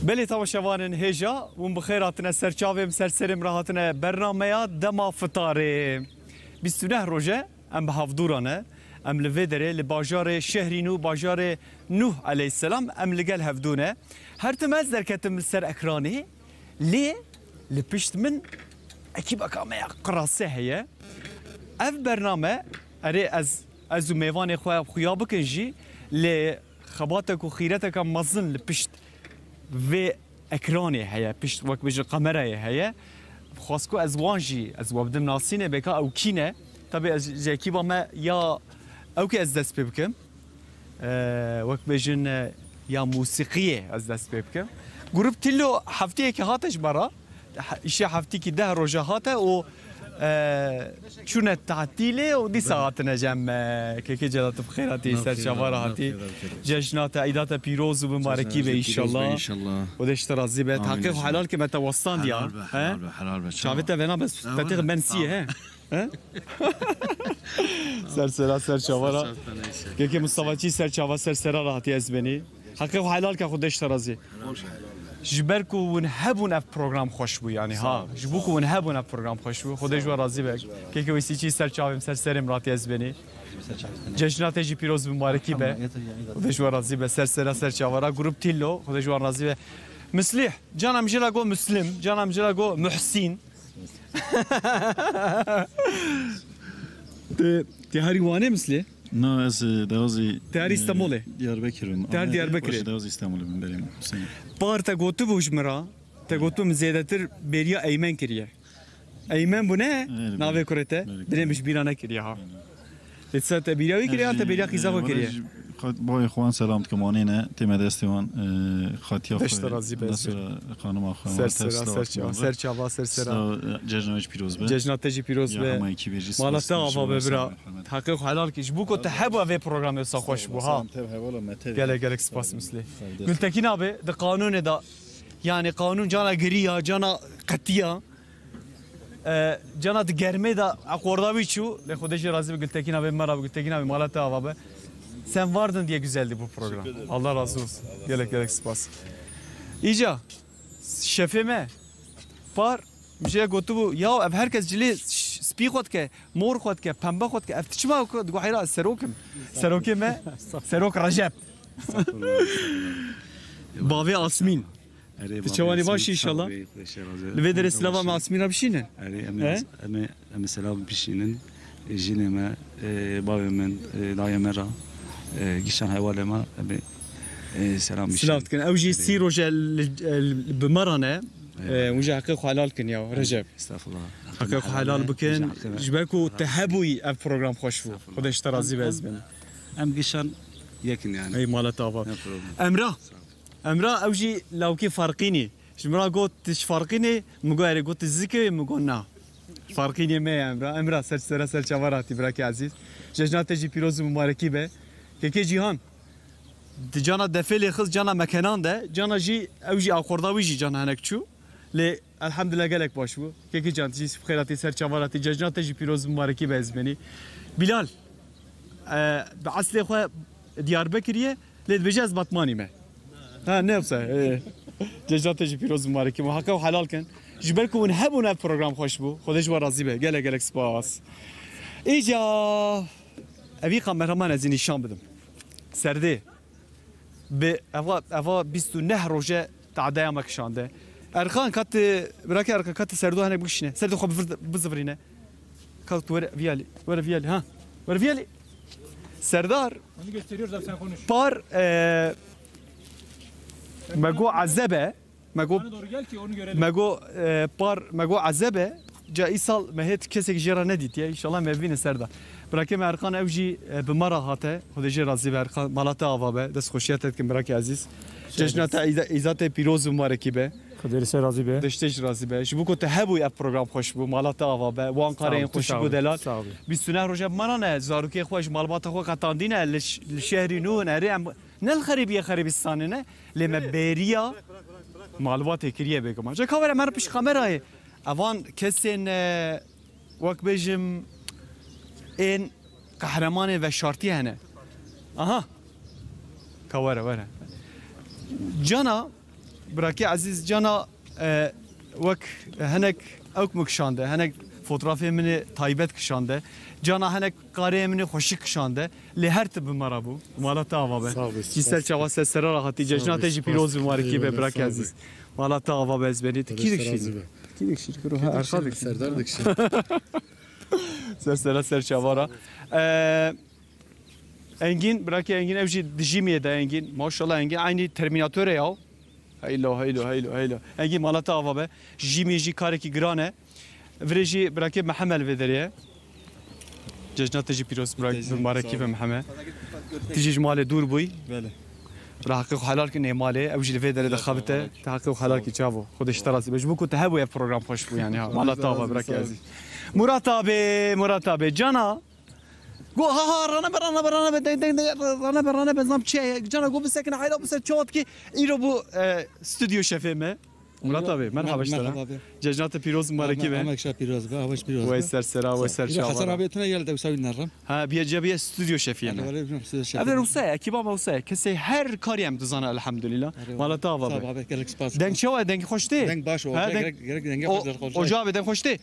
بله تماشاوان هجا و بخیر هاتنه سرچاویم سرسرم را هاتنه برنامه دما فطاره 29 روزه ام به هفدورانه ام لوی داره لباجار شهرینو باجار نوح علیه السلام ام لگل هفدونه هر تماز در کتم سر اکرانه لی لپشت من اکی بکامه قراسه هیه اف برنامه اره از میوان خویا بکنجی لی خباتك وخيرتك مظن لبشت في اكراني هيا بشت وقت بيجي القمره هيا خاصكو ازوانجي ازواب ناسينه بكا او كينه طبعا جاكيبا ما يا او كي ازدس بكم وقت بيجن يا موسيقيه ازدس بكم جروب له حفتي كي هاتش برا اشي حفتي كي ده روجهاته و شون التعطيلة ودي ساعتنا جم كيكي جلات بخيراتي سر شواراتي جشنات عيدات بيروز وبمباركي به ان شاء الله ان شاء الله ودش ترازي به تحقيق حلال كما توصلنا ديال حلال حلال شافته فينا بس تتغ منسيه ها سر سر شوارا كيكي مصطفى سر شوارا سر راحتي ازبني حقيق حلال كخودش ترازي جبركو ونهبون اف پروگرام خوش بو یعنی ها جبوكو ونهبون اف پروگرام خوش بو خودش و راضی بک که ویسی چی سر چاویم سر امراتی از بنی جشنات جی پیروز مبارکی به خودش و راضی به سر چاورا گروپ تیلو خودش و راضی به مسلح جانم جلا گو مسلم جانم جلا گو محسین تی هریوانه مسلح نه از دوازی تهر استانبوله دیاربکرم تهر دیاربکره دوازی استانبول من بریم بار تا گوتو بوجمرا تا گوتو مزیدتر بریا ایمن کریه ایمن بونه ناوی کرته درمش بیرانه کریه ها لسه بیراوی کریه تا بریا خیزاو کریه با اخوان سلام کمانینه تیم دستوان خاطیا دشت رازی بس خانم آخوان سر جشنش پیروز به جشناتجی پیروز به مالات آوا ببرا تحقیق حلال کیش بو کو تحبوا في برنامج سا خوش بو ها گله سپاس مثلی قلت کی نابه ده قانون ده يعني قانون جانا گریا جانا قطیا جانا گرمه ده اقورداوی چو له خودش راضی قلت کی نابه مرا قلت کی نابه مالات آوا به sen vardın diye güzeldi bu program. Allah razı olsun. Gerek spas. İyice şefime par bir şey götü bu ya herkes cili spi xot ke mor xot ke pembe xot ke eftiçma ko duhayra serokim me serok Recep bavi Asmin تشواني باشي ان شاء الله لفيدر السلام مع اسمين بشينن انا سلام بشينن جينما بابي من دايمرا گیشان حواله ما سلام میشه سلام کن اوجی سی روزه بمرانه وجه حقیق حلال کن یا رجب استغفر الله حقیق حلال بکن جبرکو تهبوی اف پروگرام خوش بو خودش ترازی باز بن ام گیشان یکن يعني ای مالت آوا امرا اوجی لوکی فرقینی جمرا گوت تش فرقینی مگویره گوت زیکه مگو نه فرقینی می امرا سر چوارتی براکی عزیز جشنات جی پیروز مبارکی به که جیهان جانا دفعه خز جانا مکانان ده جانا جی اوجی آخورداوی جی جانا هنک چو لی الحمدلله گلک باش بو که جان تجی خیراتی سر چواراتی جشنات جی پیروز مبارکی به ازمنی بلال به اصل خو دیاربکریه لی بجاز باتمانی ما ها نفسه جشنات جی پیروز مبارکی محقق و حلال کن جبرکو ونهبون پروگرام خوش بو خودش و راضی به گلک سپاس ایجا اوی کامرامان از نشان بدم سرده به اوا 29 روزه تعدای مکشانده ارخان کات براکی ارخان کات سردو هنگ بکشینه سردو خوب بزفرینه کات ور ویالی ها ور ویالی سردار بار مگو عذبه مگو عذبه جا ایسال مهت کسی که جرا ندید یا انشالله مبین سردا براکی مرخان اوجی بمرا هاته خودش راضی برخان مالات آوا به دست خوشیت کن براکی عزیز جشنات ایزات پیروز مبارکی به خودش راضی به دشتش راضی به شبو کوته هبوی اپ پروگرام خوش بو مالات آوا به وان کارین خوش بو دلال 29 روز منانه زاروکی خوش مالبات خو قطاندینه لشهری نو نری نل خریبی خریبستانه لما بریا مالبات کریه بگم جا کاور مر پیش کامرای اوان کسین وقت بجم این قهرمان و شارتی هنه آها کاوره وره جانا براکی عزیز جانا وک هنک اوک مکشانده هنک fotoğrafı من تایبت کشانده جانا هنک کاری من خوشی کشانده لهر تب مرابو مالا تاوا به جسر چوا سر راحتی جشنات جی پیروز مبارکی به براکی عزیز مالا تاوا به زبنی تکیدکشی تکیدکشی کرو ها ارشاد Serdar dikişi. سر چوارا Engin bırak Engin evci dijimiye de Engin maşallah Engin aynı terminatöre ya. Haylo. Engin malata ava be. Jimi kareki grane. Vreji bırak Muhammed vederiye. Cejnat ji piros bırak mübareki ve Muhammed. Tiji male dur boy. Böyle. راحقق حلال كني مالي او جي الفيدر دخلته تحقق حلال كي تشافو خد اشتراطي باش بكو تهبوا يا بروجرام خوش بو يعني ها مالا طابه برك يا عزيز مرات ابي جانا قو ها رانا بنظام تشي جانا قو بسكن حيلو بس تشوتكي يرو بو استوديو شفيمه مرات ابي مرحبا اشترا ججنات بيروز مباركي به Amak şapiroz be, avaş piroz. ويسر سرا ويسر Hasan شاور abi tane geldi usavi narram. ها بيجي استوديو شفيمه هذا روسيا كيبا موسيا كسي هر كاريم دزانا الحمد لله مالا طابه Abi gerek spas. دنگ شو دنگ خوشتي Denk baş o. Gerek denge fazla koş. Ocağı dنگ خوشتي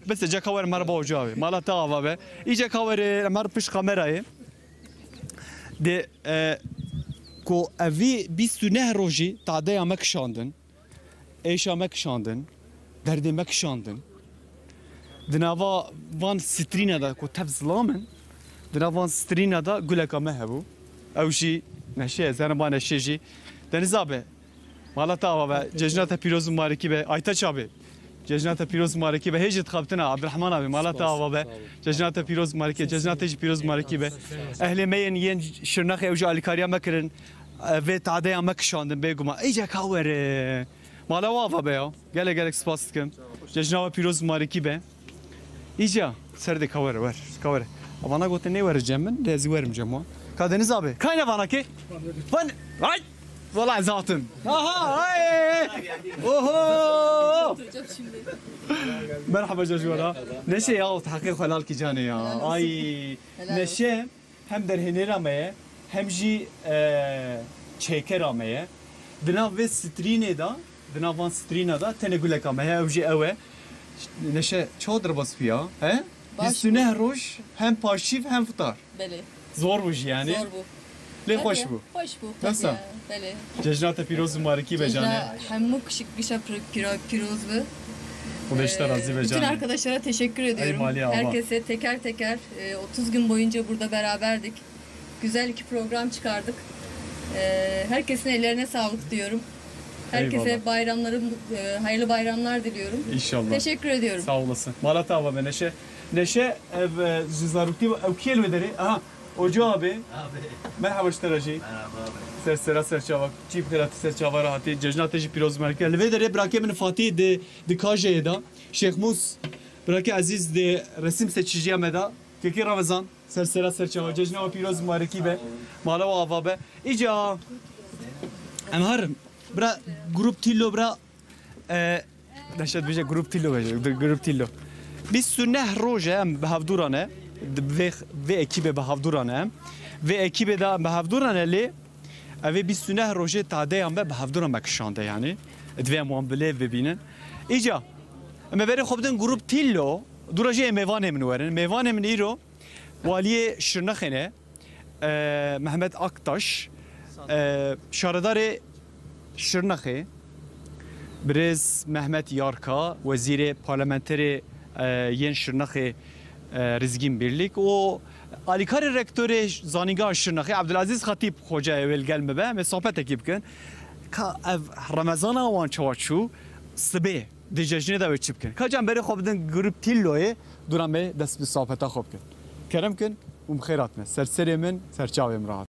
بس جا كاور مربا ocağı مالا طابه به يجا كاور مر بش كاميرا دي كو افي 29 روجي تعديا مكشاندن ايشا مكشاندن دردي مكشاندن دناوا وان سترينا دا كو تبزلامن دناوا سترينا دا غلكا مهبو او شي نشي زنبان نشيجي دنزابه مالا طابه به ججنات پیروز مبارکی به aytaç abi ججنات پیروز مبارکی به هیچ خبتنا عبدالرحمن abi مالا طابه به ججنات پیروز مبارکی ججنات پیروز مبارکی به اهل مین ين شرنخ اوجا الکاریا مکرن و تعدیا مکشاندن بگم ایجا کاور مالا وافا به گله سپاس کم ججنات پیروز مبارکی به ایجا سرد کاور ور کاور bana gote ne vereceğim ben? Rezi vermeyeceğim o. Kadeniz abi. Kayna bana ki. Ben. Ay. Vallahi zaten. Aha. Ay. Oho. Merhaba çocuklar. Neşe ya tahkik halal ki canı ya. Ay. Neşe hem derhine rameye hem ji çeker rameye. Dinav ve strine da. Dinavan strine da tenegule kameye evji eve. Neşe çoğdur basfiya. He? Üstüne roş hem paşif hem futar. Beli. Zormuş yani. Zor bu. Le hoş bu. Hoş bu. Nasıl? Beli. Cejnat-ı Piroz mübareki be canı. Hemmu kışık gişe piroz bu. Kuleşler razı be Bütün canı. arkadaşlara teşekkür ediyorum. mali abla. Herkese teker 30 gün boyunca burada beraberdik. Güzel 2 program çıkardık. Herkesin ellerine sağlık diyorum. Herkese hayırlı bayramlar diliyorum. İnşallah. Teşekkür ediyorum. Sağ olasın. Malata abi Neşe. Neşe ev zizarukti ev kiel vederi. Aha. Ocu abi. Merhaba işteraci. Merhaba abi. Serçava. Çift kıratı serçava rahati. Cejnat-ı Piroz merkez. Vederi bırakı beni Fatih de Kajeye da. Şeyh Mus. Bırakı Aziz de resim seçiciye meda. Keki Ramazan. Serçava. Cejnat-ı Piroz merkez be. Malava ava be. İca. Emharım. Bra grup tillo bra داشت بیشه گروپ تیلو بیشه گروپ تیلو 29 روزه هم به هفدورانه و اکیب به هفدورانه و اکیب دا به هفدورانه لی اوه 29 روزه تعده هم به هفدوران بکشانده یعنی دوی موان بله ببینن ایجا اما بری خوب دن گروپ تیلو دوراجه میوانه منورن میوانه من ایرو والی شرنخنه محمد اکتاش شاردار شرنخه برز محمد یارکا وزیر پارلمانتری ین شرنخه رزگین birlik و الیکار رکتور زانیگاه شرنخه عبدالعزیز خطیب خوجه اول گلمه به می صحبت اکی بکن که رمضان آوان چوچو سبه دی جشنه دا بچی بکن که جان بری خوب دن گروپ تیلوه دوران به دست به صحبت خوب کن کرم کن و مخیرات من سرسری من سرچاویم راحت